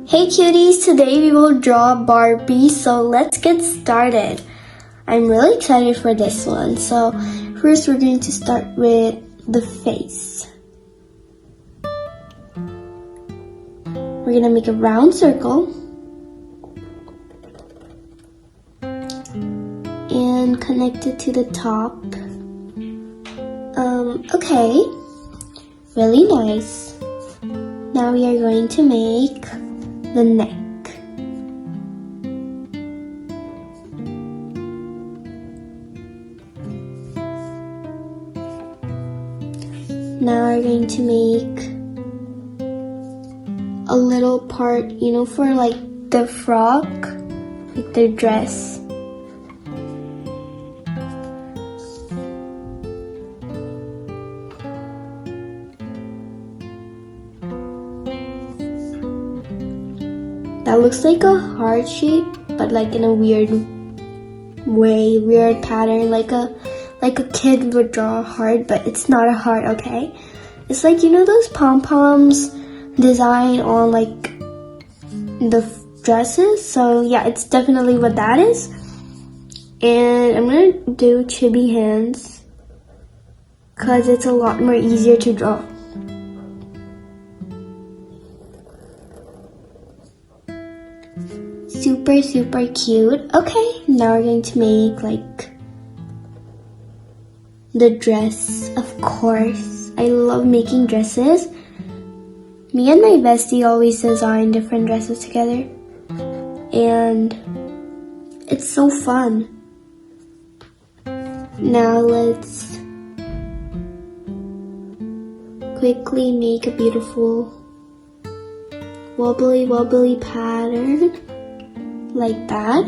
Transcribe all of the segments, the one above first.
Hey cuties, today we will draw Barbie, so let's get started. I'm really excited for this one. So first we're going to start with the face. We're going to make a round circle and connect it to the top. Okay, really nice. Now we are going to make the neck. Now we're going to make a little part, for like the frock, like the dress. That looks like a heart shape, but like in a weird way, weird pattern, like a kid would draw a heart, but it's not a heart, okay? It's like, those pom-poms design on like the dresses. So yeah, it's definitely what that is. And I'm gonna do chibi hands because it's a lot more easier to draw. Super cute. Okay, now we're going to make like the dress, of course. I love making dresses. Me and my bestie always design different dresses together, and it's so fun. Now let's quickly make a beautiful wobbly pattern like that.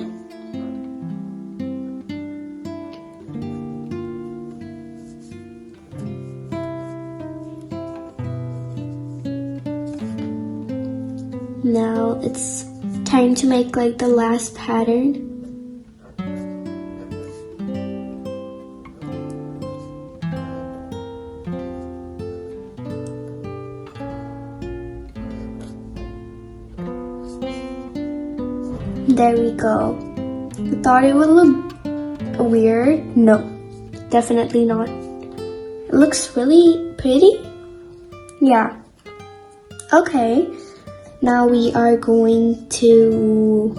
Now it's time to make like the last pattern. There we go. I thought it would look weird. No, definitely not. It looks really pretty. Yeah. Okay. Now we are going to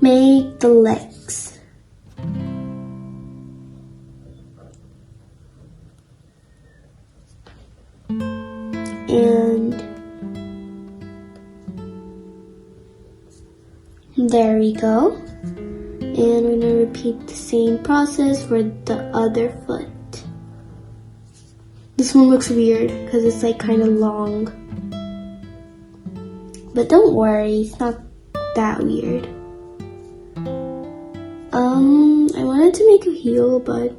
make the legs. And there we go. And we're going to repeat the same process for the other foot. This one looks weird because it's like kind of long. But don't worry, it's not that weird. I wanted to make a heel, but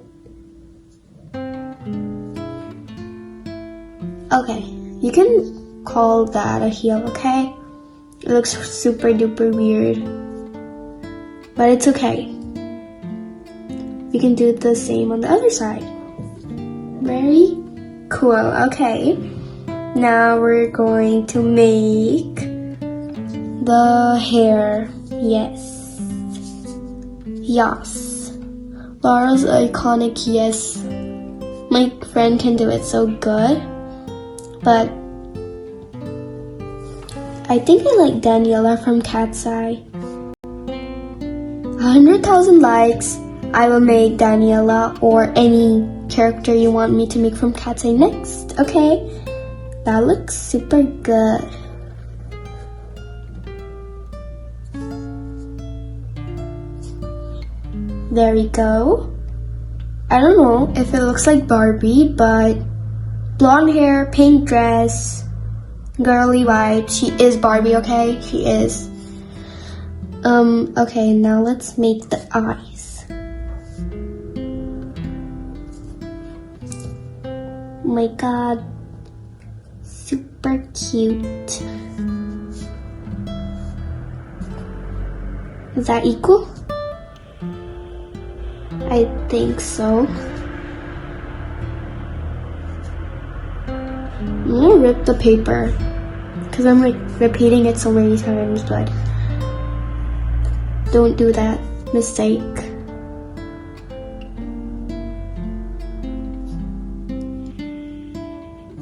okay, you can call that a heel, okay? It looks super duper weird, but it's okay. You can do the same on the other side. Very cool. Okay, now we're going to make the hair. Yes. Laura's iconic yes. My friend can do it so good, but I think I like Daniela from Cat's Eye. 100,000 likes, I will make Daniela or any character you want me to make from Cat's Eye next. Okay, that looks super good. There we go. I don't know if it looks like Barbie, but blonde hair, pink dress, girly vibe. She is Barbie, okay? She is. Okay, now let's make the eyes. Oh my god. Super cute. Is that equal? I think so. I'm gonna rip the paper. because I'm like repeating it so many times, but don't do that mistake.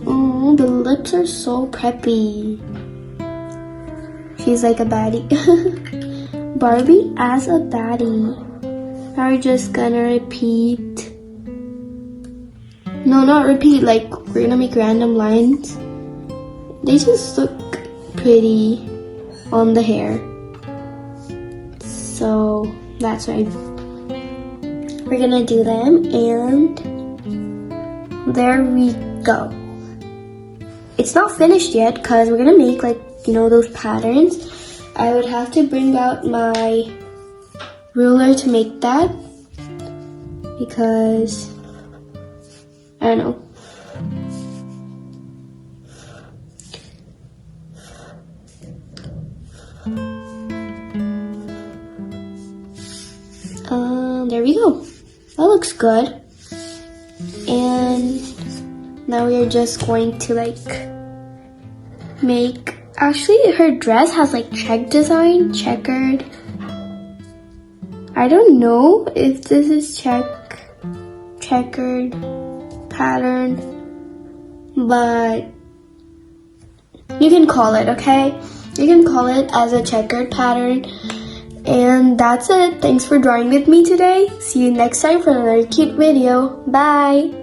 Oh, the lips are so preppy. She's like a baddie. Barbie as a baddie. Are we just gonna repeat? No, not repeat, like we're gonna make random lines. They just look pretty on the hair. So that's why we're gonna do them, and there we go. It's not finished yet because we're gonna make like, you know, those patterns. I would have to bring out my ruler to make that because I don't know. There we go. That looks good. And now we are just going to like make, actually her dress has like checkered. I don't know if this is checkered pattern, but you can call it, okay? You can call it as a checkered pattern. And that's it. Thanks for drawing with me today. See you next time for another cute video. Bye!